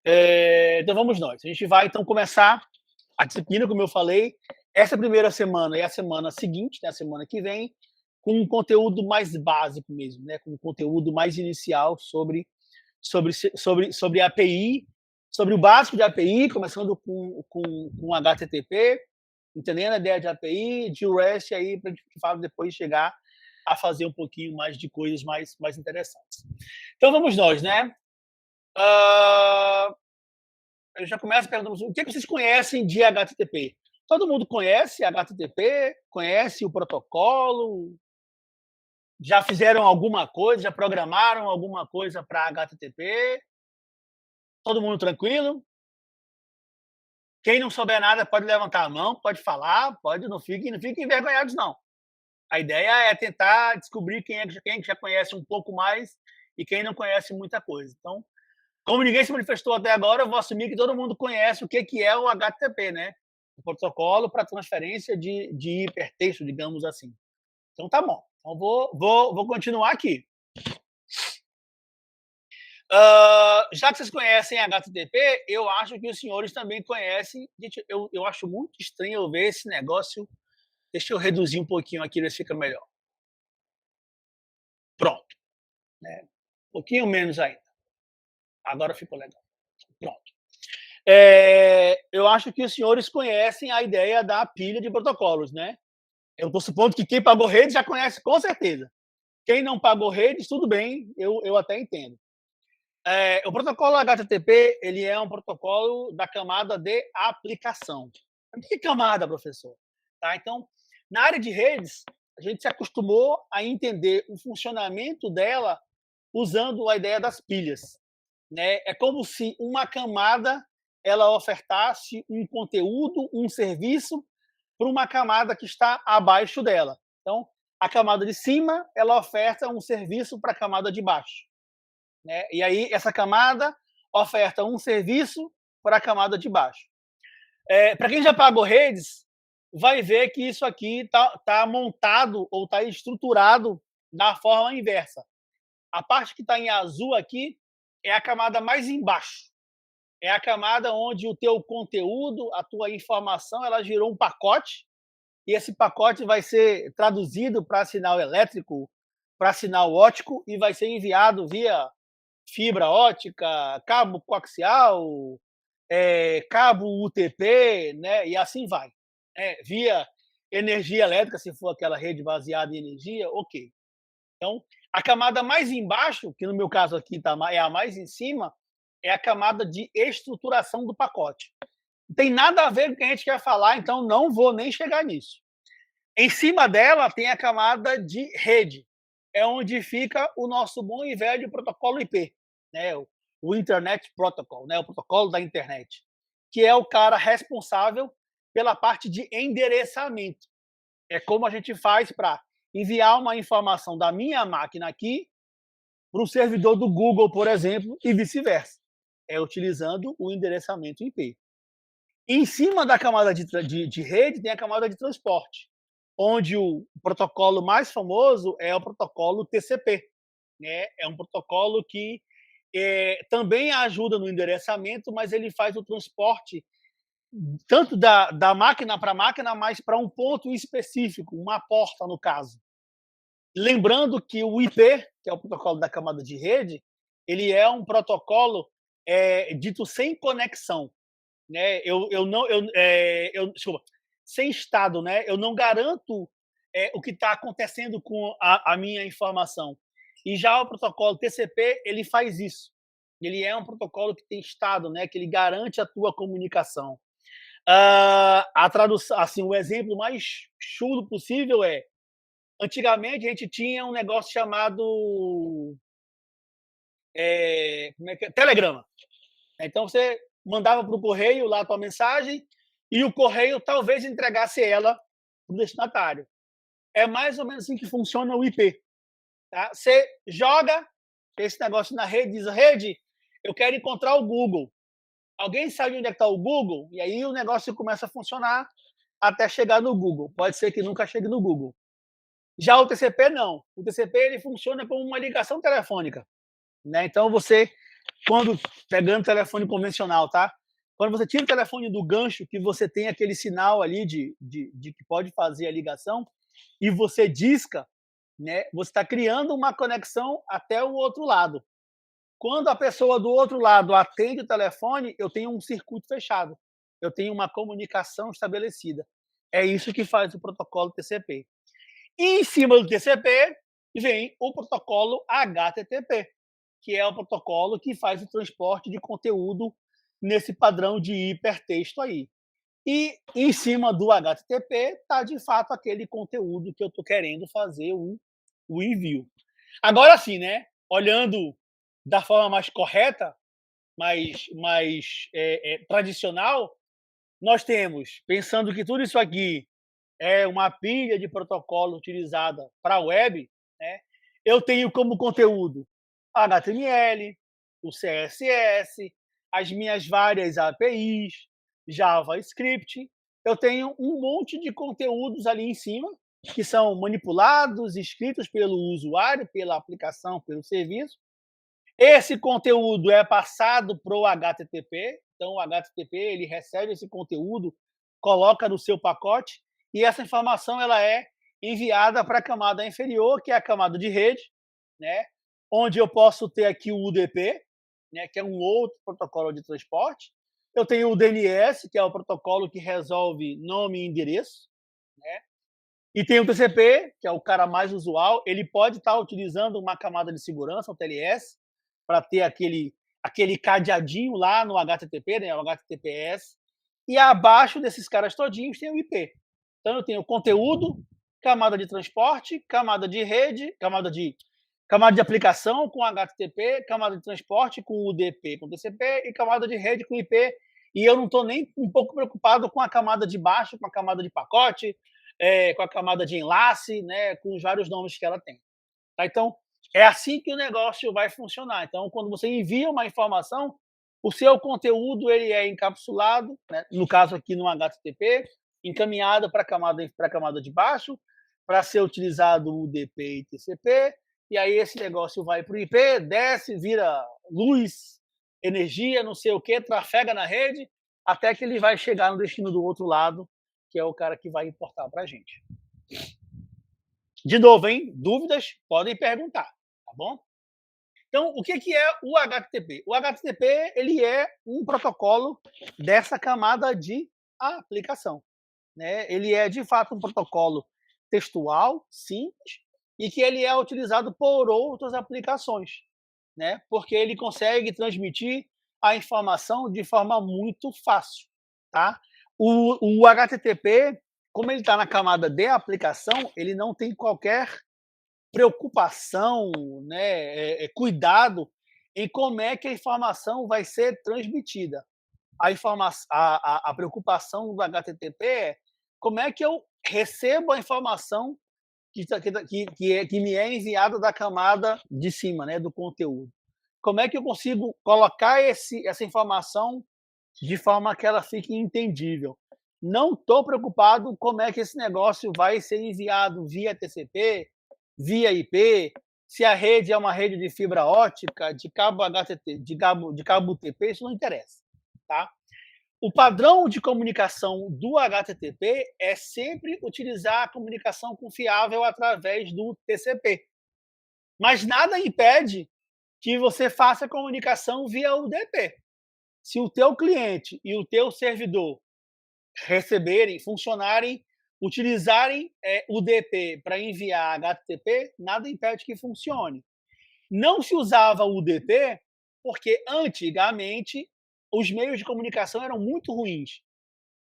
Então vamos nós. A gente vai então começar a disciplina, como eu falei, essa primeira semana e a semana seguinte, né, a semana que vem, com um conteúdo mais básico mesmo, né, com um conteúdo mais inicial sobre API, sobre o básico de API, começando com HTTP, entendendo a ideia de API, de REST, aí para a gente depois chegar a fazer um pouquinho mais de coisas mais interessantes. Então vamos nós, né? Eu já começo perguntando o que vocês conhecem de HTTP? Todo mundo conhece HTTP? Conhece o protocolo? Já fizeram alguma coisa? Já programaram alguma coisa para HTTP? Todo mundo tranquilo? Quem não souber nada pode levantar a mão, pode falar, pode, não fiquem envergonhados, não. A ideia é tentar descobrir quem já conhece um pouco mais e quem não conhece muita coisa. Então, como ninguém se manifestou até agora, eu vou assumir que todo mundo conhece o que é o HTTP, né? O protocolo para transferência de hipertexto, digamos assim. Então, tá bom. Então, vou continuar aqui. Já que vocês conhecem HTTP, eu acho que os senhores também conhecem. Gente, eu acho muito estranho eu ver esse negócio. Deixa eu reduzir um pouquinho aqui, ver se fica melhor. Pronto. Né? Um pouquinho menos ainda. Agora ficou legal. Pronto. Eu acho que os senhores conhecem a ideia da pilha de protocolos, né? Eu estou supondo que quem pagou redes já conhece com certeza. Quem não pagou redes, tudo bem, eu até entendo. O protocolo HTTP ele é um protocolo da camada de aplicação. Que camada, professor? Tá? Então, na área de redes, a gente se acostumou a entender o funcionamento dela usando a ideia das pilhas. Né? É como se uma camada ela ofertasse um conteúdo, um serviço para uma camada que está abaixo dela. Então, a camada de cima ela oferta um serviço para a camada de baixo. Né? E aí, essa camada oferta um serviço para a camada de baixo. Para quem já pagou redes, vai ver que isso aqui está montado ou está estruturado da forma inversa. A parte que está em azul aqui é a camada mais embaixo. É a camada onde o teu conteúdo, a tua informação, ela gerou um pacote e esse pacote vai ser traduzido para sinal elétrico, para sinal óptico e vai ser enviado via fibra ótica, cabo coaxial, cabo UTP, né? E assim vai. Via energia elétrica, se for aquela rede baseada em energia, ok. Então, a camada mais embaixo, que no meu caso aqui é a mais em cima, é a camada de estruturação do pacote. Não tem nada a ver com o que a gente quer falar, então não vou nem chegar nisso. Em cima dela tem a camada de rede, é onde fica o nosso bom e velho protocolo IP, né? O Internet Protocol, né? O protocolo da internet, que é o cara responsável pela parte de endereçamento. É como a gente faz para enviar uma informação da minha máquina aqui para o servidor do Google, por exemplo, e vice-versa. É utilizando o endereçamento IP. Em cima da camada de rede tem a camada de transporte, onde o protocolo mais famoso é o protocolo TCP. Né? É um protocolo que também ajuda no endereçamento, mas ele faz o transporte tanto da máquina para máquina, mas para um ponto específico, uma porta, no caso. Lembrando que o IP, que é o protocolo da camada de rede, ele é um protocolo dito sem conexão. Né? Desculpa, sem estado, né? Eu não garanto o que está acontecendo com a minha informação. E já o protocolo TCP, ele faz isso. Ele é um protocolo que tem estado, né? Que ele garante a tua comunicação. A tradução, assim, o exemplo mais chulo possível antigamente a gente tinha um negócio chamado telegrama. Então você mandava para o correio lá a tua mensagem e o correio talvez entregasse ela para o destinatário. É mais ou menos assim que funciona o IP. Tá? Você joga esse negócio na rede, diz: rede, eu quero encontrar o Google. Alguém sabe onde é que está o Google? E aí o negócio começa a funcionar até chegar no Google. Pode ser que nunca chegue no Google. Já o TCP não. O TCP ele funciona como uma ligação telefônica. Né? Então você quando pegando telefone convencional, tá? Quando você tira o telefone do gancho, que você tem aquele sinal ali de que pode fazer a ligação, e você disca, né? Você está criando uma conexão até o outro lado. Quando a pessoa do outro lado atende o telefone, eu tenho um circuito fechado. Eu tenho uma comunicação estabelecida. É isso que faz o protocolo TCP. E em cima do TCP vem o protocolo HTTP, que é o protocolo que faz o transporte de conteúdo nesse padrão de hipertexto aí. E em cima do HTTP está de fato aquele conteúdo que eu estou querendo fazer o envio. Agora sim, né? Olhando da forma mais correta, mais tradicional, nós temos, pensando que tudo isso aqui é uma pilha de protocolo utilizada para a web, né? Eu tenho como conteúdo HTML, o CSS, as minhas várias APIs, JavaScript. Eu tenho um monte de conteúdos ali em cima que são manipulados, escritos pelo usuário, pela aplicação, pelo serviço. Esse conteúdo é passado para o HTTP, então o HTTP ele recebe esse conteúdo, coloca no seu pacote e essa informação ela é enviada para a camada inferior, que é a camada de rede, né? Onde eu posso ter aqui o UDP, né? Que é um outro protocolo de transporte. Eu tenho o DNS, que é o protocolo que resolve nome e endereço, né? E tem o TCP, que é o cara mais usual. Ele pode estar utilizando uma camada de segurança, um TLS, para ter aquele cadeadinho lá no HTTP, né, o HTTPS, e abaixo desses caras todinhos tem o IP. Então eu tenho conteúdo, camada de transporte, camada de rede, camada de aplicação com HTTP, camada de transporte com UDP, com TCP e camada de rede com IP. E eu não estou nem um pouco preocupado com a camada de baixo, com a camada de pacote, com a camada de enlace, né, com os vários nomes que ela tem. Tá? Então, é assim que o negócio vai funcionar. Então, quando você envia uma informação, o seu conteúdo ele é encapsulado, né? No caso aqui no HTTP, encaminhado para a camada de baixo, para ser utilizado o UDP e TCP, e aí esse negócio vai para o IP, desce, vira luz, energia, não sei o que, trafega na rede, até que ele vai chegar no destino do outro lado, que é o cara que vai importar para a gente. De novo, hein? Dúvidas? Podem perguntar, tá bom? Então, o que é o HTTP? O HTTP ele é um protocolo dessa camada de aplicação, né? Ele é, de fato, um protocolo textual, simples, e que ele é utilizado por outras aplicações, né? Porque ele consegue transmitir a informação de forma muito fácil, tá? O HTTP, como ele está na camada de aplicação, ele não tem qualquer preocupação, né, cuidado em como é que a informação vai ser transmitida. A preocupação do HTTP é como é que eu recebo a informação que me é enviada da camada de cima, né, do conteúdo. Como é que eu consigo colocar essa informação de forma que ela fique entendível? Não estou preocupado como é que esse negócio vai ser enviado via TCP, via IP, se a rede é uma rede de fibra ótica, de cabo HTT, de cabo UTP, isso não interessa, tá? O padrão de comunicação do HTTP é sempre utilizar a comunicação confiável através do TCP. Mas nada impede que você faça a comunicação via UDP. Se o teu cliente e o teu servidor receberem, funcionarem, utilizarem UDP para enviar HTTP, nada impede que funcione. Não se usava UDP porque antigamente os meios de comunicação eram muito ruins.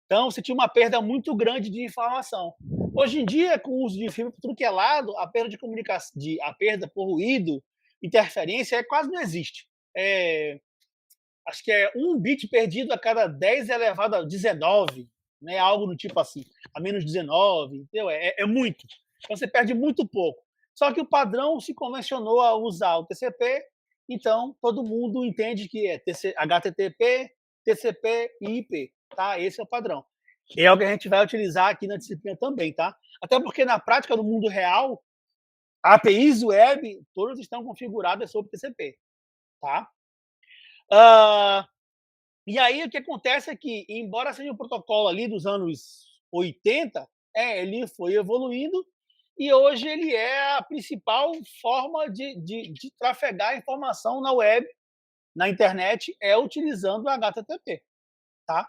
Então você tinha uma perda muito grande de informação. Hoje em dia, com o uso de fibra por tudo que é lado, a perda de comunicação, a perda por ruído, interferência, quase não existe. Acho que é 1 bit perdido a cada 10 elevado a 19, né? Algo do tipo assim, a menos 19, entendeu? É muito. Então você perde muito pouco. Só que o padrão se convencionou a usar o TCP, então todo mundo entende que é HTTP, TCP e IP, tá? Esse é o padrão. É o que a gente vai utilizar aqui na disciplina também, tá? Até porque na prática do mundo real, APIs web todas estão configuradas sobre TCP, tá? Ah, e aí o que acontece é que, embora seja um protocolo ali dos anos 80, ele foi evoluindo e hoje ele é a principal forma de trafegar informação na web, na internet, é utilizando o HTTP, tá?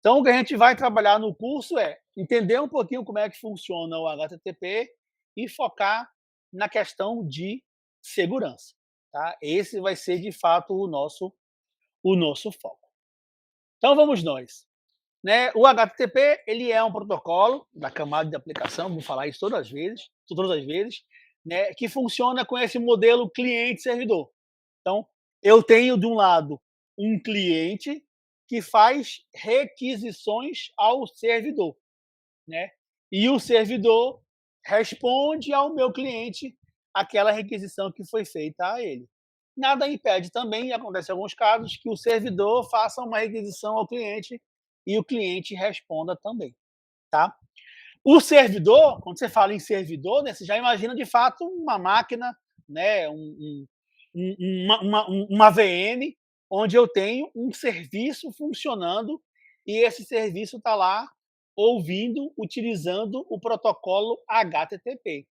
Então, o que a gente vai trabalhar no curso é entender um pouquinho como é que funciona o HTTP e focar na questão de segurança, tá? Esse vai ser, de fato, o nosso foco. Então, vamos nós. Né? O HTTP ele é um protocolo da camada de aplicação, vou falar isso todas as vezes, né? Que funciona com esse modelo cliente-servidor. Então, eu tenho, de um lado, um cliente que faz requisições ao servidor, né? E o servidor responde ao meu cliente aquela requisição que foi feita a ele. Nada impede também, acontece em alguns casos, que o servidor faça uma requisição ao cliente e o cliente responda também, tá? O servidor, quando você fala em servidor, né, você já imagina de fato uma máquina, né, uma VM, onde eu tenho um serviço funcionando e esse serviço está lá ouvindo, utilizando o protocolo HTTP.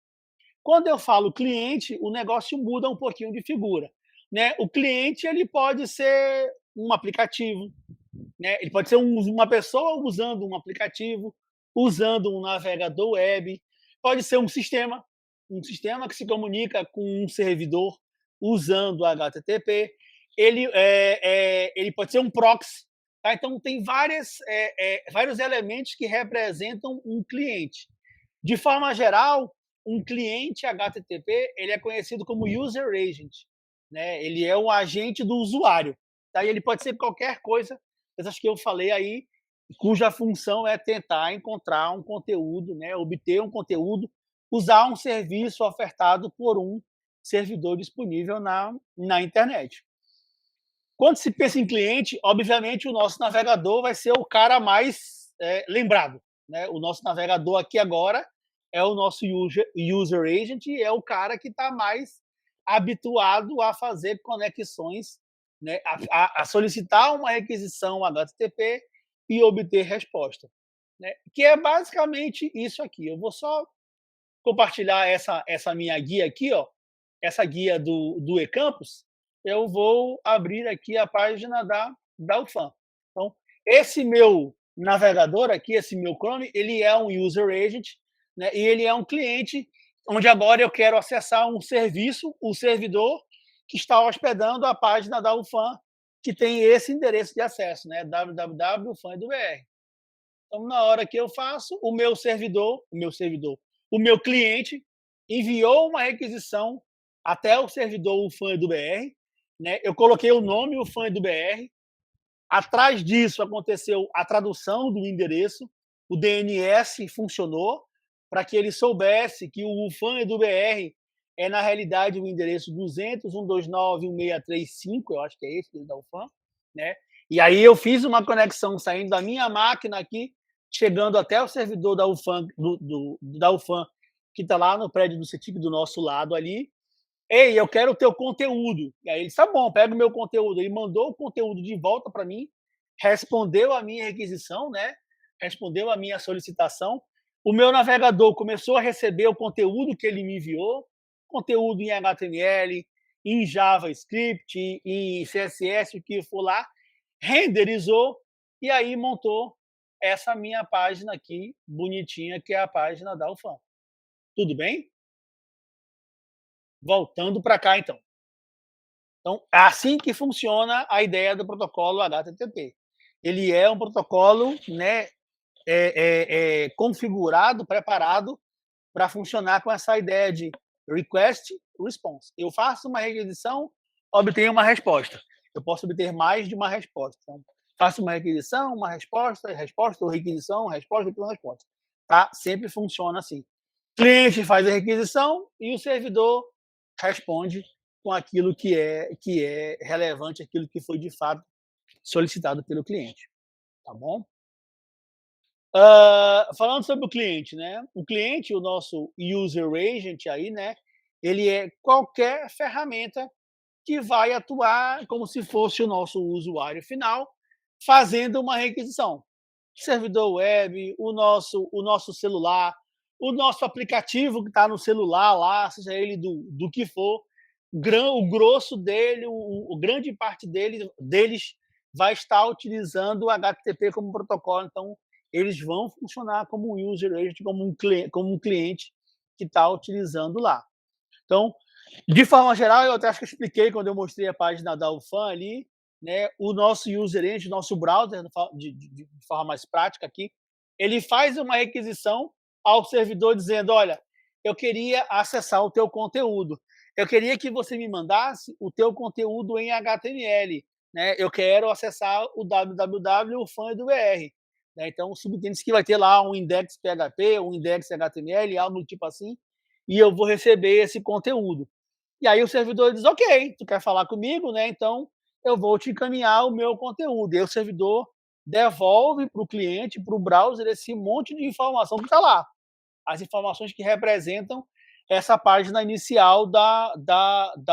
Quando eu falo cliente, o negócio muda um pouquinho de figura, né? O cliente ele pode ser um aplicativo, né? Ele pode ser uma pessoa usando um aplicativo, usando um navegador web, pode ser um sistema que se comunica com um servidor usando HTTP. Ele pode ser um proxy, tá? Então tem vários elementos que representam um cliente. De forma geral, um cliente HTTP ele é conhecido como user agent, né? Ele é o agente do usuário. Tá? E ele pode ser qualquer coisa, essas que eu falei aí, cuja função é tentar encontrar um conteúdo, né? Obter um conteúdo, usar um serviço ofertado por um servidor disponível na internet. Quando se pensa em cliente, obviamente o nosso navegador vai ser o cara mais lembrado, né? O nosso navegador aqui agora é o nosso user agent e é o cara que está mais habituado a fazer conexões, né? A solicitar uma requisição HTTP e obter resposta, né? Que é basicamente isso aqui. Eu vou só compartilhar essa minha guia aqui, ó, essa guia do eCampus. Eu vou abrir aqui a página da UFAM. Então, esse meu navegador aqui, esse meu Chrome, ele é um user agent, né, e ele é um cliente onde agora eu quero acessar um serviço, o servidor que está hospedando a página da UFAM, que tem esse endereço de acesso, né, www.ufam.br. Então, na hora que eu faço, o meu cliente enviou uma requisição até o servidor UFAM do BR, né? Eu coloquei o nome UFAM do BR. Atrás disso aconteceu a tradução do endereço, o DNS funcionou para que ele soubesse que o UFAM do BR é na realidade o endereço 200.129.163.5, eu acho que é esse da UFAM, né? E aí eu fiz uma conexão saindo da minha máquina aqui, chegando até o servidor da UFAM, da UFAM que está lá no prédio do CETIC do nosso lado ali. Ei, eu quero o teu conteúdo. E aí ele disse, tá bom, pega o meu conteúdo. Ele mandou o conteúdo de volta para mim, respondeu a minha requisição, né? Respondeu a minha solicitação. O meu navegador começou a receber o conteúdo que ele me enviou, conteúdo em HTML, em JavaScript, em CSS, o que for lá, renderizou e aí montou essa minha página aqui, bonitinha, que é a página da UFAM. Tudo bem? Voltando para cá, então. Então, é assim que funciona a ideia do protocolo HTTP. Ele é um protocolo, né, configurado, preparado para funcionar com essa ideia de request response. Eu faço uma requisição, obtenho uma resposta. Eu posso obter mais de uma resposta. Então, faço uma requisição, uma resposta, resposta, ou requisição, resposta, resposta. Tá? Sempre funciona assim. O cliente faz a requisição e o servidor responde com aquilo que é relevante, aquilo que foi de fato solicitado pelo cliente, tá bom? Falando sobre o cliente, né? O cliente, o nosso user agent aí, né? Ele é qualquer ferramenta que vai atuar como se fosse o nosso usuário final, fazendo uma requisição. Servidor web, o nosso celular, o nosso aplicativo que está no celular lá, seja ele do que for, o grosso dele, grande parte deles vai estar utilizando o HTTP como protocolo, então eles vão funcionar como um user agent, como um cliente que está utilizando lá. Então, de forma geral, eu até acho que eu expliquei quando eu mostrei a página da UFAM ali, né, o nosso user agent, o nosso browser, de forma mais prática aqui, ele faz uma requisição ao servidor dizendo, olha, eu queria acessar o teu conteúdo, eu queria que você me mandasse o teu conteúdo em HTML, né, eu quero acessar o www.ufam.br, né, então subentende-se que vai ter lá um index PHP, um index HTML, algo do tipo assim, e eu vou receber esse conteúdo. E aí o servidor diz, ok, tu quer falar comigo, né? Então eu vou te encaminhar o meu conteúdo. E aí o servidor devolve para o cliente, para o browser, esse monte de informação que está lá. As informações que representam essa página inicial da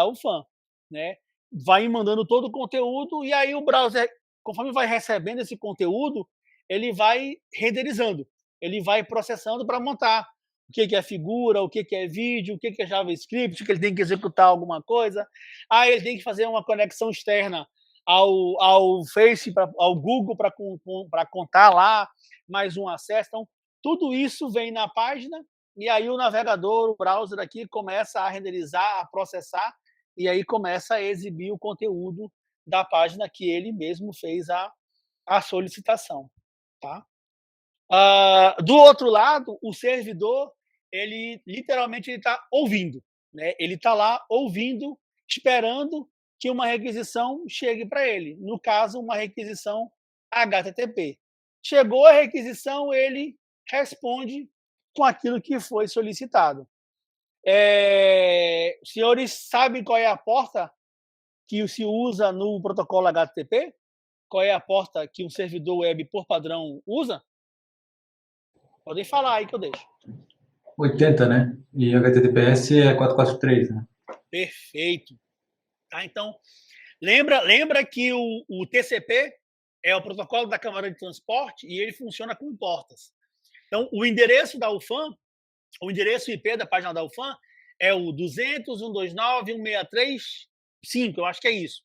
UFAM, né? Vai mandando todo o conteúdo e aí o browser, conforme vai recebendo esse conteúdo, ele vai renderizando, ele vai processando para montar o que é figura, o que é vídeo, o que é JavaScript, que ele tem que executar alguma coisa. Aí ele tem que fazer uma conexão externa ao Face, ao Google, para contar lá mais um acesso. Então, tudo isso vem na página e aí o navegador, o browser aqui começa a renderizar, a processar e aí começa a exibir o conteúdo da página que ele mesmo fez a solicitação, tá? Do outro lado, o servidor, ele literalmente está ouvindo, né? Ele está lá ouvindo, esperando que uma requisição chegue para ele. No caso, uma requisição HTTP. Chegou a requisição, ele responde com aquilo que foi solicitado. Os senhores sabem qual é a porta que se usa no protocolo HTTP? Qual é a porta que um servidor web por padrão usa? Podem falar aí que eu deixo. 80, né? E HTTPS é 443, né? Perfeito. Tá? Então, lembra que o TCP é o protocolo da Câmara de Transporte e ele funciona com portas. Então, o endereço da UFAM, o endereço IP da página da UFAM é o 200.129.163.5, eu acho que é isso.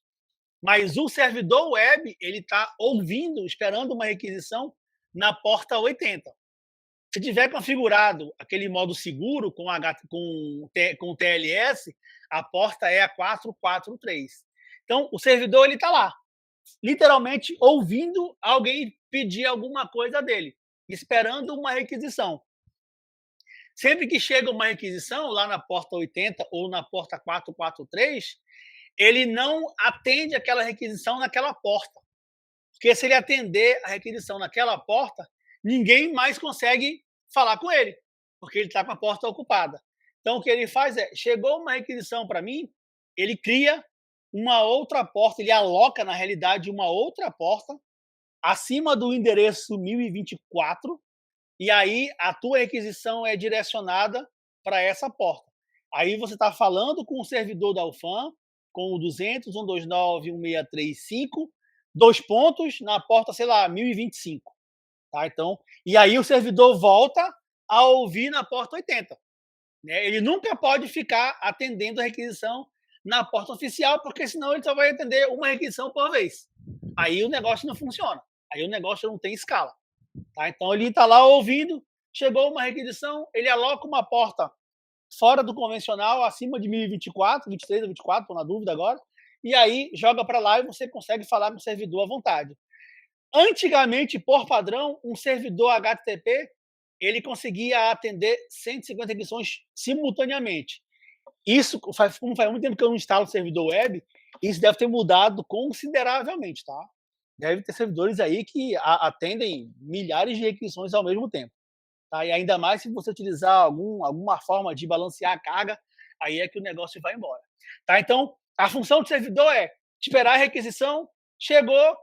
Mas o servidor web, ele está ouvindo, esperando uma requisição na porta 80. Se tiver configurado aquele modo seguro com o TLS, a porta é a 443. Então, o servidor está lá, literalmente ouvindo alguém pedir alguma coisa dele, esperando uma requisição. Sempre que chega uma requisição, lá na porta 80 ou na porta 443, ele não atende aquela requisição naquela porta. Porque se ele atender a requisição naquela porta, ninguém mais consegue falar com ele, porque ele está com a porta ocupada. Então, o que ele faz é, chegou uma requisição para mim, ele cria uma outra porta, ele aloca, na realidade, uma outra porta acima do endereço 1024, e aí a tua requisição é direcionada para essa porta. Aí você está falando com o servidor da UFAM, com o 200.129.163.5, 2 pontos na porta, sei lá, 1025. Tá? Então, e aí o servidor volta a ouvir na porta 80. Né? Ele nunca pode ficar atendendo a requisição na porta oficial, porque senão ele só vai atender uma requisição por vez. Aí o negócio não funciona. Aí o negócio não tem escala. Tá? Então ele está lá ouvindo, chegou uma requisição, ele aloca uma porta fora do convencional, acima de 1024, 23 ou 24, estou na dúvida agora, e aí joga para lá e você consegue falar com o servidor à vontade. Antigamente, por padrão, um servidor HTTP ele conseguia atender 150 requisições simultaneamente. Isso, como faz muito tempo que eu não instalo servidor web, isso deve ter mudado consideravelmente, tá? Deve ter servidores aí que atendem milhares de requisições ao mesmo tempo. Tá? E ainda mais se você utilizar alguma forma de balancear a carga, aí é que o negócio vai embora. Tá? Então, a função do servidor é esperar a requisição, chegou,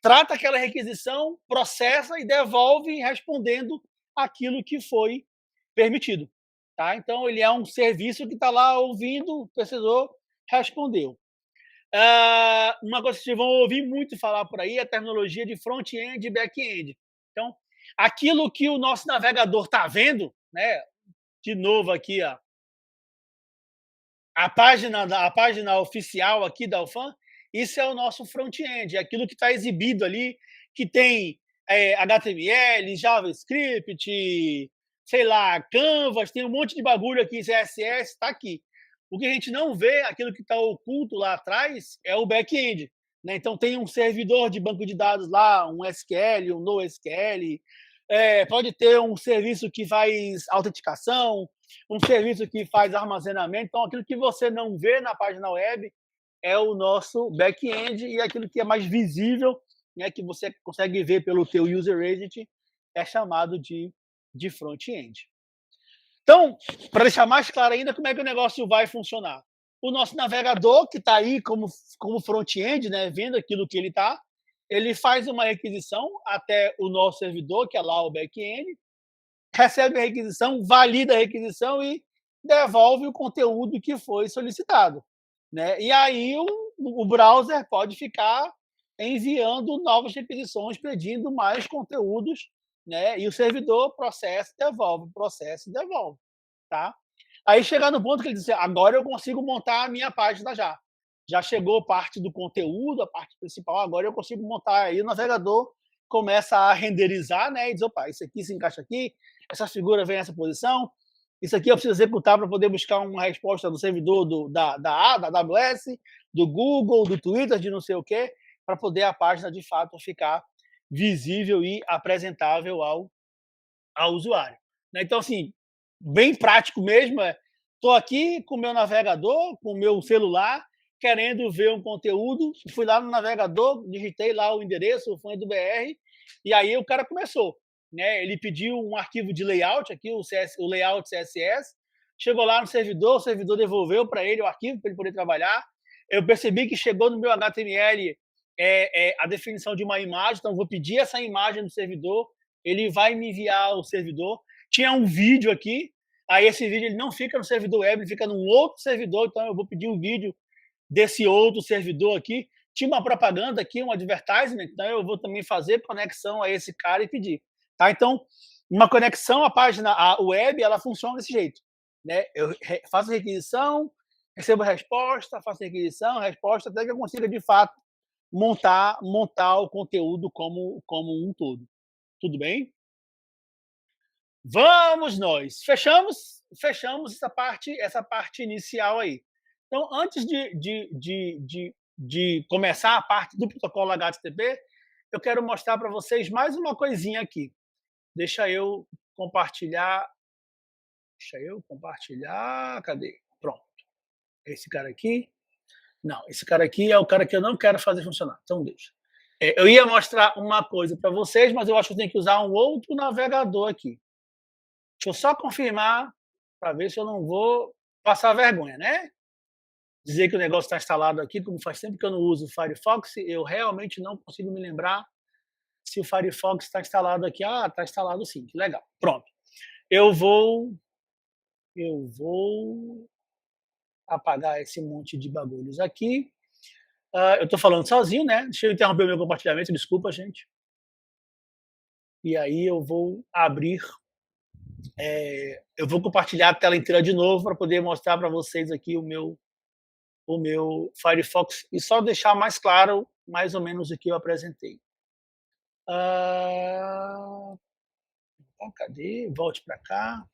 trata aquela requisição, processa e devolve respondendo aquilo que foi permitido. Tá? Então, ele é um serviço que está lá ouvindo, o precisor respondeu. Uma coisa que vocês vão ouvir muito falar por aí é a terminologia de front-end e back-end. Então, aquilo que o nosso navegador está vendo, né? De novo aqui, ó, a página oficial aqui da UFAM, isso é o nosso front-end, é aquilo que está exibido ali, que tem HTML, JavaScript, sei lá, Canvas, tem um monte de bagulho aqui, CSS, está aqui. O que a gente não vê, aquilo que está oculto lá atrás, é o back-end. Né? Então, tem um servidor de banco de dados lá, um SQL, um NoSQL, pode ter um serviço que faz autenticação, um serviço que faz armazenamento. Então, aquilo que você não vê na página web é o nosso back-end, e aquilo que é mais visível, né, que você consegue ver pelo teu user agent, é chamado de front-end. Então, para deixar mais claro ainda como é que o negócio vai funcionar. O nosso navegador, que está aí como front-end, né, vendo aquilo que ele faz uma requisição até o nosso servidor, que é lá o back-end, recebe a requisição, valida a requisição e devolve o conteúdo que foi solicitado. Né? E aí o browser pode ficar enviando novas requisições, pedindo mais conteúdos, né? E o servidor processa e devolve. Tá? Aí chega no ponto que ele diz, agora eu consigo montar a minha página já. Já chegou parte do conteúdo, a parte principal, agora eu consigo montar. Aí o navegador começa a renderizar, né? E diz, opa, isso aqui se encaixa aqui, essa figura vem nessa posição, isso aqui eu preciso executar para poder buscar uma resposta do servidor da AWS, do Google, do Twitter, de não sei o quê, para poder a página, de fato, ficar visível e apresentável ao usuário. Então, assim, bem prático mesmo, estou aqui com o meu navegador, com o meu celular, querendo ver um conteúdo, fui lá no navegador, digitei lá o endereço, o fone do BR, e aí o cara começou. Né? Ele pediu um arquivo de layout, aqui o layout CSS, chegou lá no servidor, o servidor devolveu para ele o arquivo para ele poder trabalhar. Eu percebi que chegou no meu HTML a definição de uma imagem, então vou pedir essa imagem do servidor, ele vai me enviar ao servidor. Tinha um vídeo aqui, aí esse vídeo ele não fica no servidor web, ele fica num outro servidor, então eu vou pedir um vídeo desse outro servidor aqui. Tinha uma propaganda aqui, um advertisement, então eu vou também fazer conexão a esse cara e pedir. Tá? Então, uma conexão à página web, ela funciona desse jeito. Né? Eu faço requisição, recebo resposta, faço requisição, resposta, até que eu consiga, de fato, montar o conteúdo como um todo. Tudo bem? Vamos nós. Fechamos essa parte inicial aí. Então, antes de começar a parte do protocolo HTTP, eu quero mostrar para vocês mais uma coisinha aqui. Deixa eu compartilhar. Cadê? Pronto. Esse cara aqui. Não, esse cara aqui é o cara que eu não quero fazer funcionar. Então, deixa. Eu ia mostrar uma coisa para vocês, mas eu acho que eu tenho que usar um outro navegador aqui. Deixa eu só confirmar para ver se eu não vou passar vergonha, né? Dizer que o negócio está instalado aqui, como faz tempo que eu não uso o Firefox, eu realmente não consigo me lembrar se o Firefox está instalado aqui. Ah, está instalado sim, que legal. Pronto. Eu vou apagar esse monte de bagulhos aqui. Eu estou falando sozinho, né? Deixa eu interromper o meu compartilhamento, desculpa, gente. E aí eu vou abrir, eu vou compartilhar a tela inteira de novo para poder mostrar para vocês aqui o meu Firefox e só deixar mais claro, mais ou menos, o que eu apresentei. Cadê? Volte para cá.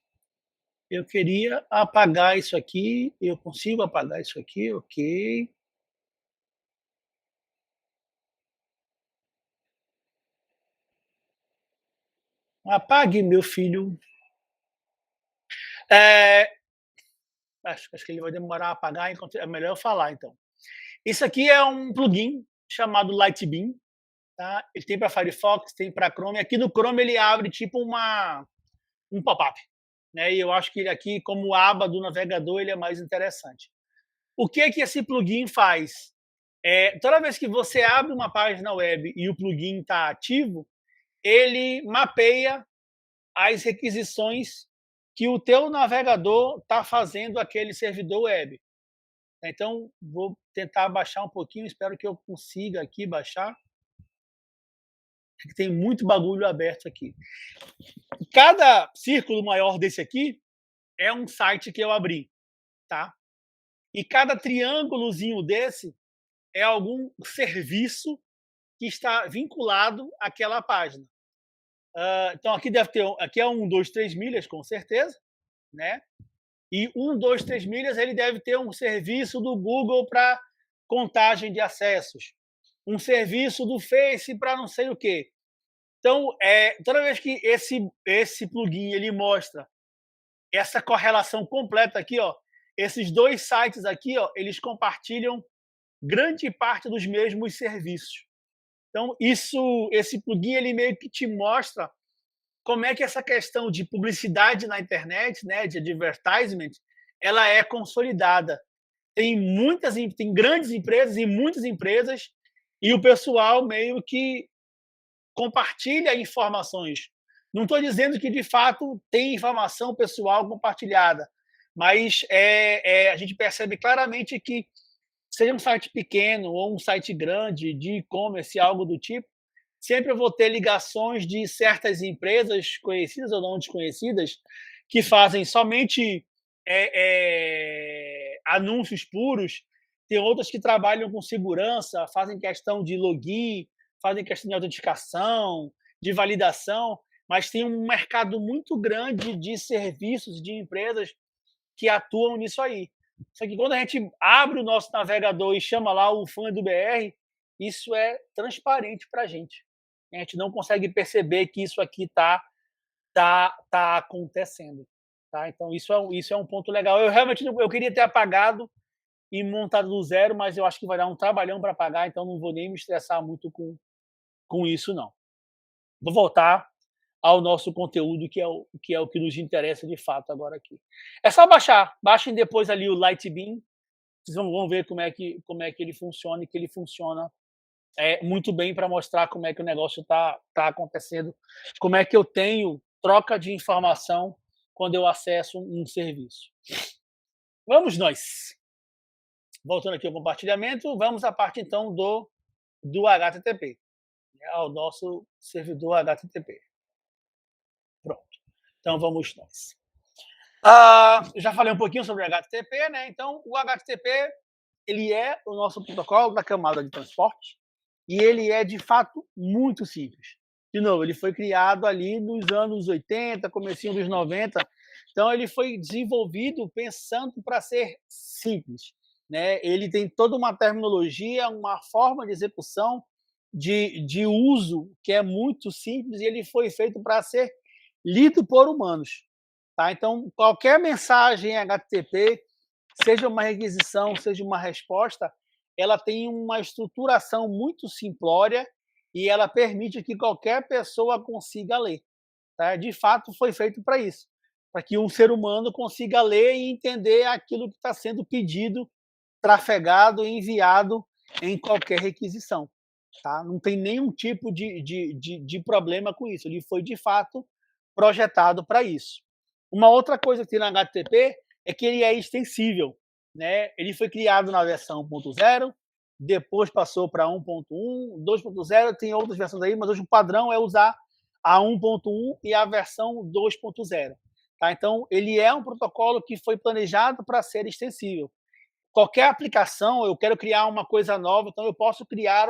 Eu queria apagar isso aqui. Eu consigo apagar isso aqui? Ok. Apague, meu filho. Acho que ele vai demorar a apagar, enquanto é melhor eu falar, então. Isso aqui é um plugin chamado Lightbeam. Tá? Ele tem para Firefox, tem para Chrome. Aqui no Chrome ele abre tipo um pop-up. Né? E eu acho que ele aqui, como aba do navegador, ele é mais interessante. O que esse plugin faz? Toda vez que você abre uma página web e o plugin está ativo, ele mapeia as requisições que o teu navegador está fazendo aquele servidor web. Então, vou tentar baixar um pouquinho, espero que eu consiga aqui baixar, porque tem muito bagulho aberto aqui. Cada círculo maior desse aqui é um site que eu abri, tá? E cada triângulozinho desse é algum serviço que está vinculado àquela página. Então aqui deve ter, aqui é 2, 3 milhas, com certeza, né? E 2, 3 milhas ele deve ter um serviço do Google para contagem de acessos, um serviço do Face para não sei o quê. Então, toda vez que esse plugin ele mostra essa correlação completa aqui, ó, esses dois sites aqui, ó, eles compartilham grande parte dos mesmos serviços. Então, esse plugin ele meio que te mostra como é que essa questão de publicidade na internet, né, de advertisement, ela é consolidada. Tem grandes empresas e muitas empresas, e o pessoal meio que compartilha informações. Não estou dizendo que de fato tem informação pessoal compartilhada, mas a gente percebe claramente que, seja um site pequeno ou um site grande de e-commerce, algo do tipo, sempre eu vou ter ligações de certas empresas, conhecidas ou não desconhecidas, que fazem somente anúncios puros. Tem outras que trabalham com segurança, fazem questão de login, fazem questão de autenticação, de validação, mas tem um mercado muito grande de serviços, de empresas que atuam nisso aí. Só que quando a gente abre o nosso navegador e chama lá o fã do BR, isso é transparente para a gente. A gente não consegue perceber que isso aqui tá acontecendo. Tá? Então, isso é um ponto legal. Eu realmente eu queria ter apagado e montado do zero, mas eu acho que vai dar um trabalhão para apagar, então não vou nem me estressar muito com isso, não. Vou voltar ao nosso conteúdo, que é o que nos interessa de fato agora aqui. É só baixar. Baixem depois ali o Lightbeam. Vocês vão ver como é que ele funciona, e que ele funciona muito bem para mostrar como é que o negócio tá acontecendo, como é que eu tenho troca de informação quando eu acesso um serviço. Vamos nós. Voltando aqui ao compartilhamento, vamos à parte então do HTTP, ao nosso servidor HTTP. Pronto. Então vamos nós. Eu já falei um pouquinho sobre o HTTP, né? Então o HTTP ele é o nosso protocolo da camada de transporte e ele é de fato muito simples. De novo, ele foi criado ali nos anos 80, comecinho dos 90. Então ele foi desenvolvido pensando para ser simples, né? Ele tem toda uma terminologia, uma forma de execução, de uso que é muito simples, e ele foi feito para ser lido por humanos. Tá? Então, qualquer mensagem HTTP, seja uma requisição, seja uma resposta, ela tem uma estruturação muito simplória e ela permite que qualquer pessoa consiga ler. Tá? De fato, foi feito para isso, para que um ser humano consiga ler e entender aquilo que está sendo pedido, trafegado e enviado em qualquer requisição. Tá? Não tem nenhum tipo de problema com isso. Ele foi, de fato, projetado para isso. Uma outra coisa que tem no HTTP é que ele é extensível. Né? Ele foi criado na versão 1.0, depois passou para 1.1, 2.0, tem outras versões aí, mas hoje o padrão é usar a 1.1 e a versão 2.0. Tá? Então, ele é um protocolo que foi planejado para ser extensível. Qualquer aplicação, eu quero criar uma coisa nova, então eu posso criar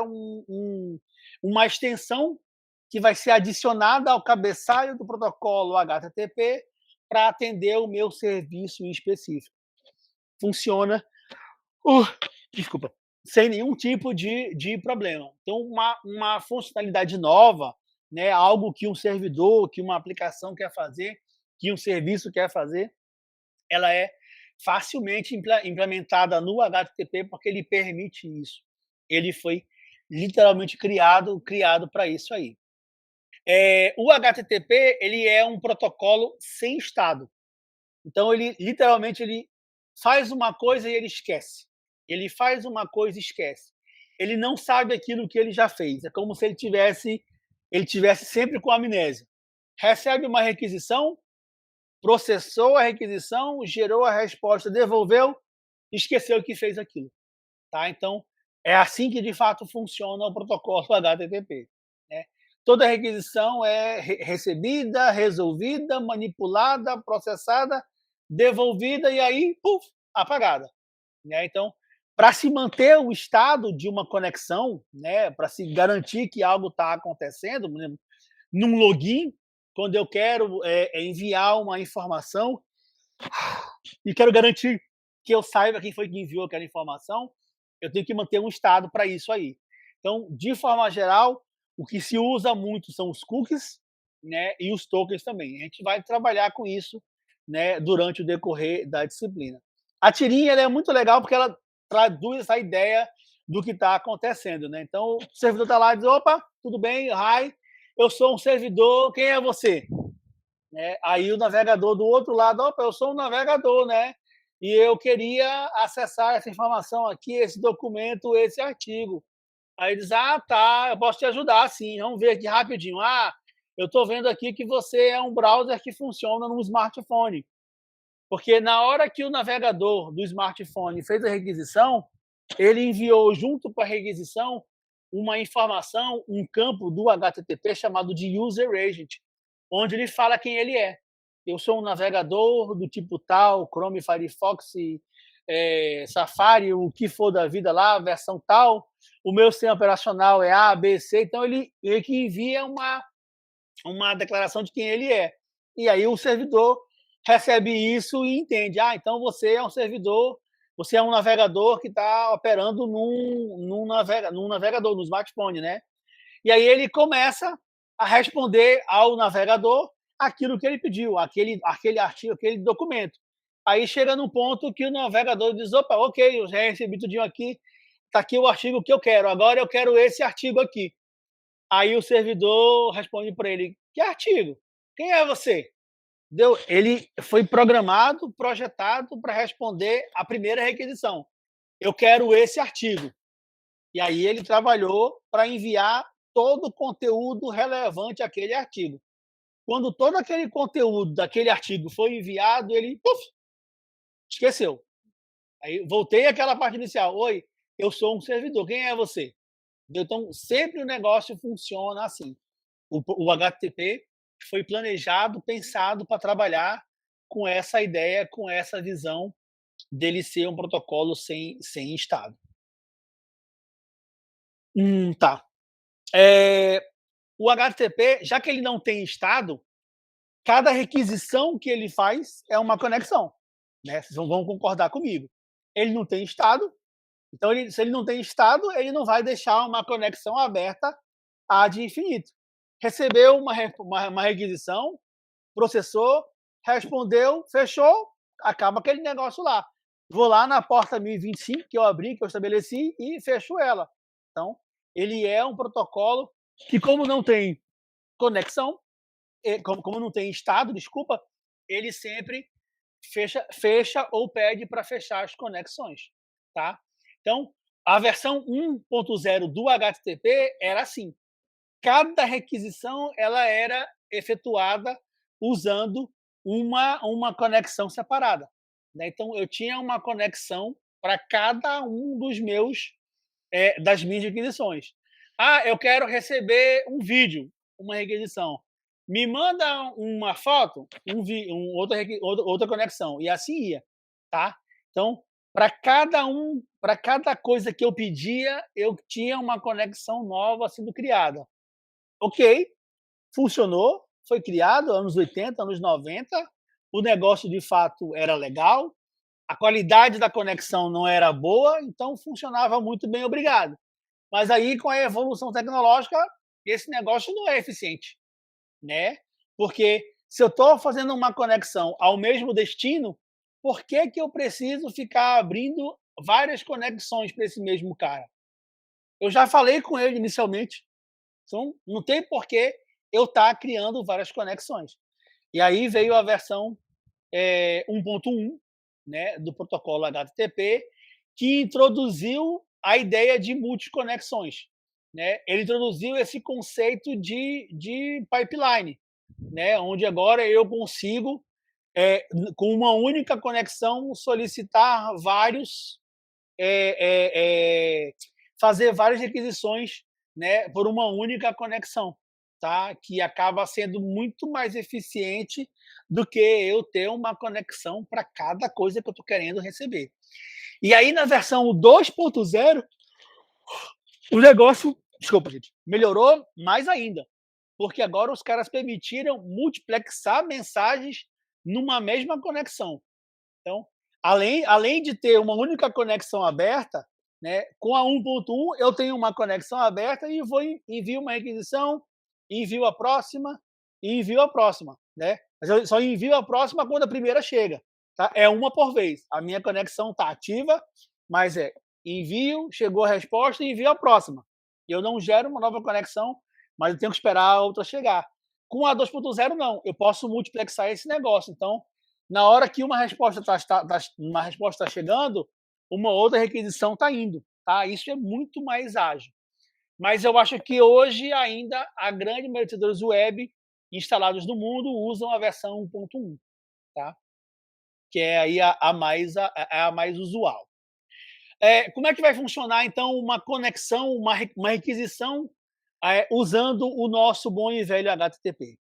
uma extensão que vai ser adicionada ao cabeçalho do protocolo HTTP para atender o meu serviço específico. Funciona, desculpa, sem nenhum tipo de problema. Então, uma funcionalidade nova, né, algo que um servidor, que uma aplicação quer fazer, que um serviço quer fazer, ela é facilmente implementada no HTTP porque ele permite isso. Ele foi literalmente criado para isso aí. O HTTP ele é um protocolo sem estado. Então ele literalmente ele faz uma coisa e ele esquece. Ele faz uma coisa e esquece. Ele não sabe aquilo que ele já fez. É como se ele tivesse sempre com amnésia. Recebe uma requisição, processou a requisição, gerou a resposta, devolveu, esqueceu que fez aquilo, tá? Então, é assim que de fato funciona o protocolo HTTP, né? Toda requisição é recebida, resolvida, manipulada, processada, devolvida e aí, puf, apagada, né? Então, para se manter o estado de uma conexão, né, para se garantir que algo está acontecendo, né, num login, quando eu quero enviar uma informação e quero garantir que eu saiba quem foi que enviou aquela informação, eu tenho que manter um estado para isso aí. Então, de forma geral, o que se usa muito são os cookies, né, e os tokens também. A gente vai trabalhar com isso, né, durante o decorrer da disciplina. A tirinha ela é muito legal porque ela traduz essa ideia do que está acontecendo, né? Então, o servidor está lá e diz: opa, tudo bem, hi, eu sou um servidor, quem é você? Né? Aí o navegador do outro lado, opa, eu sou um navegador, né? E eu queria acessar essa informação aqui, esse documento, esse artigo. Aí eles, ah, tá, eu posso te ajudar, sim, vamos ver aqui rapidinho. Ah, eu estou vendo aqui que você é um browser que funciona no smartphone. Porque na hora que o navegador do smartphone fez a requisição, ele enviou junto com a requisição uma informação, um campo do HTTP chamado de User Agent, onde ele fala quem ele é. Eu sou um navegador do tipo tal, Chrome, Firefox, Safari, o que for da vida lá, versão tal. O meu sistema operacional é A, B, C. Então, ele que envia uma declaração de quem ele é. E aí o servidor recebe isso e entende. Ah, então você é um servidor, você é um navegador que está operando num navegador, no smartphone, né? E aí ele começa a responder ao navegador aquilo que ele pediu, aquele artigo, aquele documento. Aí chega num ponto que o navegador diz: opa, ok, eu já recebi tudinho aqui, está aqui o artigo que eu quero, agora eu quero esse artigo aqui. Aí o servidor responde para ele: que artigo? Quem é você? Deu? Ele foi programado, projetado para responder a primeira requisição. Eu quero esse artigo. E aí ele trabalhou para enviar todo o conteúdo relevante àquele artigo. Quando todo aquele conteúdo daquele artigo foi enviado, ele esqueceu. Aí voltei àquela parte inicial. Oi, eu sou um servidor. Quem é você? Então, sempre o negócio funciona assim. O HTTP foi planejado, pensado para trabalhar com essa ideia, com essa visão dele ser um protocolo sem estado. Tá. O HTTP, já que ele não tem estado, cada requisição que ele faz é uma conexão. Né? Vocês vão concordar comigo. Ele não tem estado, então se ele não tem estado, ele não vai deixar uma conexão aberta ad infinito. Recebeu uma requisição, processou, respondeu, fechou, acaba aquele negócio lá. Vou lá na porta 1025 que eu abri, que eu estabeleci e fecho ela. Então, ele é um protocolo que, como não tem conexão, como não tem estado, desculpa, ele sempre fecha ou pede para fechar as conexões, tá? Então, a versão 1.0 do HTTP era assim. Cada requisição ela era efetuada usando uma conexão separada, né? Então, eu tinha uma conexão para cada um dos meus das minhas requisições. Ah, eu quero receber um vídeo, uma requisição. Me manda uma foto, outra conexão. E assim ia, tá? Então, para cada coisa que eu pedia, eu tinha uma conexão nova sendo criada. Ok, funcionou, foi criado anos 80, anos 90, o negócio de fato era legal, a qualidade da conexão não era boa, então funcionava muito bem, obrigado. Mas aí, com a evolução tecnológica, esse negócio não é eficiente, né? Porque se eu estou fazendo uma conexão ao mesmo destino, por que eu preciso ficar abrindo várias conexões para esse mesmo cara? Eu já falei com ele inicialmente, então não tem por que eu estar criando várias conexões. E aí veio a versão 1.1, né, do protocolo HTTP, que introduziu a ideia de multiconexões. Né? Ele introduziu esse conceito de pipeline, né, onde agora eu consigo com uma única conexão, solicitar vários, fazer várias requisições, né, por uma única conexão, tá? Que acaba sendo muito mais eficiente do que eu ter uma conexão para cada coisa que eu estou querendo receber. E aí, na versão 2.0, o negócio, desculpa, gente, melhorou mais ainda, porque agora os caras permitiram multiplexar mensagens numa mesma conexão. Então, além de ter uma única conexão aberta, né, com a 1.1 eu tenho uma conexão aberta e envio uma requisição, envio a próxima e envio a próxima, né? Mas eu só envio a próxima quando a primeira chega, tá? É uma por vez. A minha conexão está ativa, mas envio, chegou a resposta e envio a próxima. Eu não gero uma nova conexão, mas eu tenho que esperar a outra chegar. Com a 2.0 não, eu posso multiplexar esse negócio. Então, na hora que uma resposta está chegando, uma outra requisição está indo, tá? Isso é muito mais ágil. Mas eu acho que hoje ainda a grande maioria dos servidores web instalados no mundo usam a versão 1.1, tá? Que é aí a mais usual. Como é que vai funcionar então uma conexão, uma requisição usando o nosso bom e velho HTTP?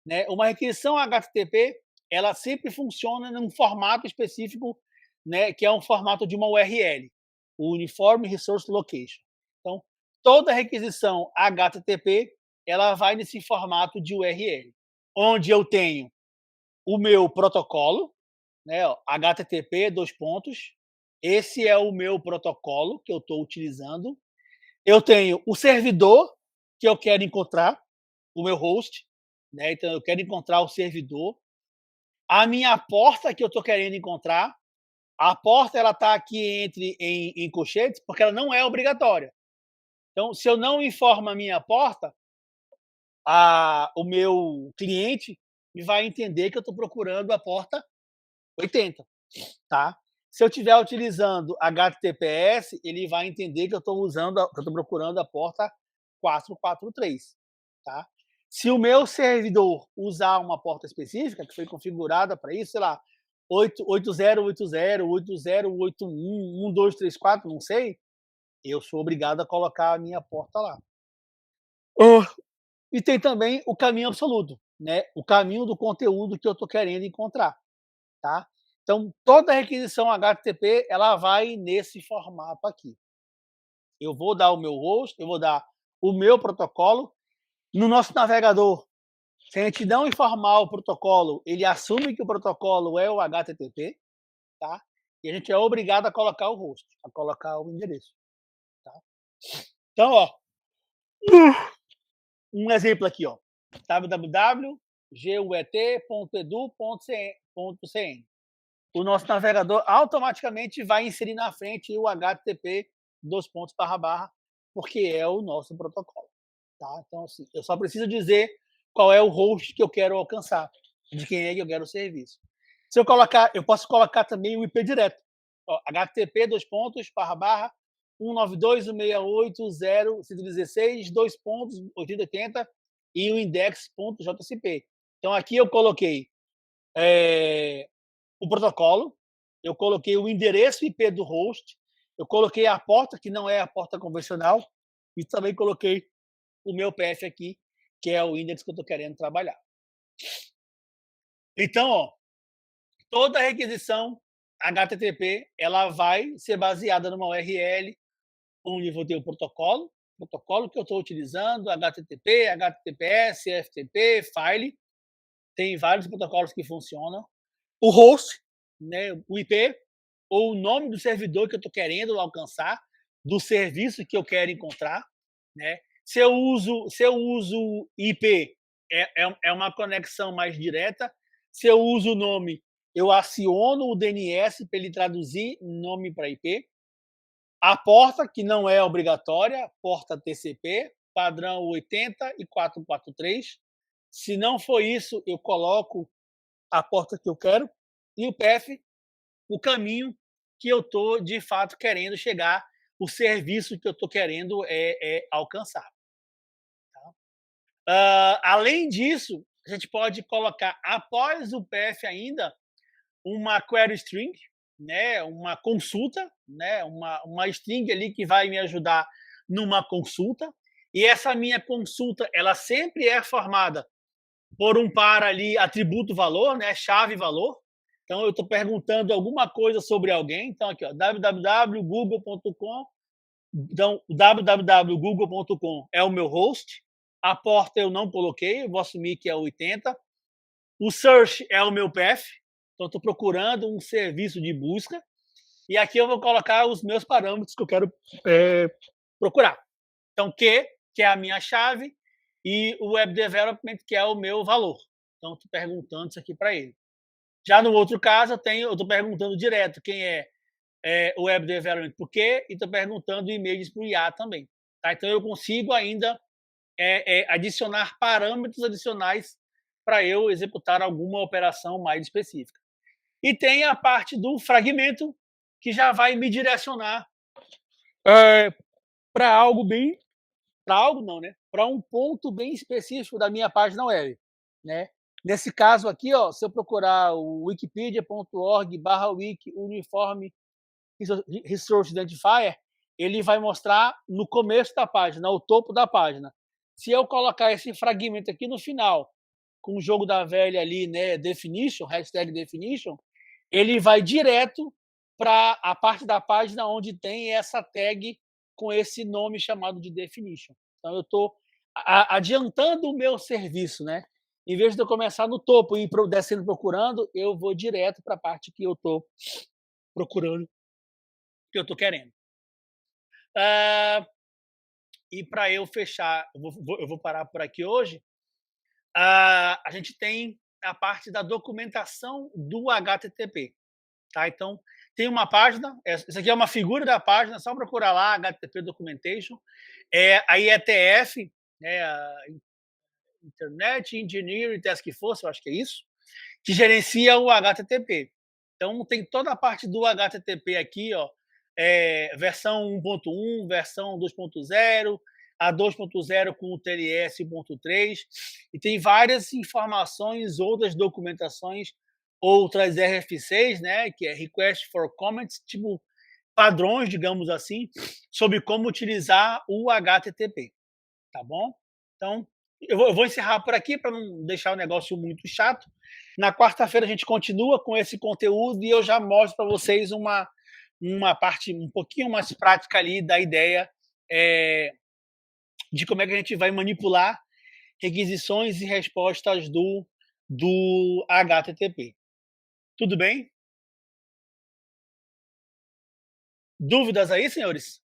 Né? Uma requisição HTTP ela sempre funciona num formato específico, né, que é um formato de uma URL, o Uniform Resource Location. Então, toda requisição HTTP ela vai nesse formato de URL, onde eu tenho o meu protocolo, né, ó, HTTP, esse é o meu protocolo que eu estou utilizando. Eu tenho o servidor que eu quero encontrar, o meu host, né, então eu quero encontrar o servidor. A minha porta que eu estou querendo encontrar, a porta ela está aqui em colchetes, porque ela não é obrigatória. Então, se eu não informo a minha porta, o meu cliente vai entender que eu estou procurando a porta 80, tá? Se eu estiver utilizando HTTPS, ele vai entender que eu estou procurando a porta 443, tá? Se o meu servidor usar uma porta específica que foi configurada para isso, sei lá, 8080, 8081, 1234, não sei, eu sou obrigado a colocar a minha porta lá. E tem também o caminho absoluto, né? O caminho do conteúdo que eu estou querendo encontrar, tá? Então, toda requisição HTTP ela vai nesse formato aqui. Eu vou dar o meu host, eu vou dar o meu protocolo. No nosso navegador, se a gente não informar o protocolo, ele assume que o protocolo é o HTTP, tá? E a gente é obrigado a colocar o host, a colocar o endereço, tá? Então, ó, um exemplo aqui, ó, www.gut.edu.cn. O nosso navegador automaticamente vai inserir na frente o HTTP porque é o nosso protocolo, tá? Então, assim, eu só preciso dizer qual é o host que eu quero alcançar, de quem é que eu quero o serviço. Se eu colocar, eu posso colocar também o IP direto, ó, HTTP 192.168.0.116, 2.80 e o index.jcp. Então, aqui eu coloquei o protocolo, eu coloquei o endereço IP do host, eu coloquei a porta, que não é a porta convencional, e também coloquei o meu PF aqui, que é o index que eu estou querendo trabalhar. Então, ó, toda requisição HTTP ela vai ser baseada numa URL, onde eu vou ter o protocolo que eu estou utilizando, HTTP, HTTPS, FTP, file, tem vários protocolos que funcionam. O host, né, o IP, ou o nome do servidor que eu estou querendo alcançar, do serviço que eu quero encontrar, né? Se eu uso IP, é uma conexão mais direta. Se eu uso o nome, eu aciono o DNS para ele traduzir nome para IP. A porta, que não é obrigatória, porta TCP, padrão 80 e 443. Se não for isso, eu coloco a porta que eu quero. E o PF, o caminho que eu estou, de fato, querendo chegar, o serviço que eu estou querendo alcançar. Tá? Além disso, a gente pode colocar após o PF ainda uma query string, né, uma consulta, né, uma string ali que vai me ajudar numa consulta. E essa minha consulta, ela sempre é formada por um par ali atributo valor, né, chave valor. Então eu estou perguntando alguma coisa sobre alguém. Então aqui, ó, www.google.com. Então www.google.com é o meu host. A porta eu não coloquei, eu vou assumir que é 80. O search é o meu path. Então estou procurando um serviço de busca. E aqui eu vou colocar os meus parâmetros que eu quero procurar. Então, que é a minha chave, e o Web Development, que é o meu valor. Então, estou perguntando isso aqui para ele. Já no outro caso, eu estou perguntando direto quem é o Web Development por quê, e estou perguntando images para o IA também. Tá? Então, eu consigo ainda adicionar parâmetros adicionais para eu executar alguma operação mais específica. E tem a parte do fragmento, que já vai me direcionar para algo bem. Para algo não, né? Para um ponto bem específico da minha página web, né? Nesse caso aqui, ó, se eu procurar o wikipedia.org/wiki uniforme resource identifier, ele vai mostrar no começo da página, o topo da página. Se eu colocar esse fragmento aqui no final, com o jogo da velha ali, né, definition, hashtag definition, ele vai direto para a parte da página onde tem essa tag com esse nome chamado de definition. Então eu estou adiantando o meu serviço, né? Em vez de eu começar no topo e ir descendo procurando, eu vou direto para a parte que eu estou procurando, que eu estou querendo. E para eu fechar, eu vou parar por aqui hoje. A gente tem a parte da documentação do HTTP. Tá? Então, tem uma página, essa aqui é uma figura da página, só procurar lá, HTTP Documentation. A IETF, né, a Internet Engineering Task Force, eu acho que é isso, que gerencia o HTTP. Então, tem toda a parte do HTTP aqui, ó, versão 1.1, versão 2.0, a 2.0 com o TLS 1.3, e tem várias informações, outras documentações, outras RFCs, né, que é Request for Comments, tipo padrões, digamos assim, sobre como utilizar o HTTP, tá bom? Então, eu vou encerrar por aqui para não deixar o negócio muito chato. Na quarta-feira a gente continua com esse conteúdo e eu já mostro para vocês uma parte um pouquinho mais prática ali da ideia de como é que a gente vai manipular requisições e respostas do HTTP. Tudo bem? Dúvidas aí, senhores?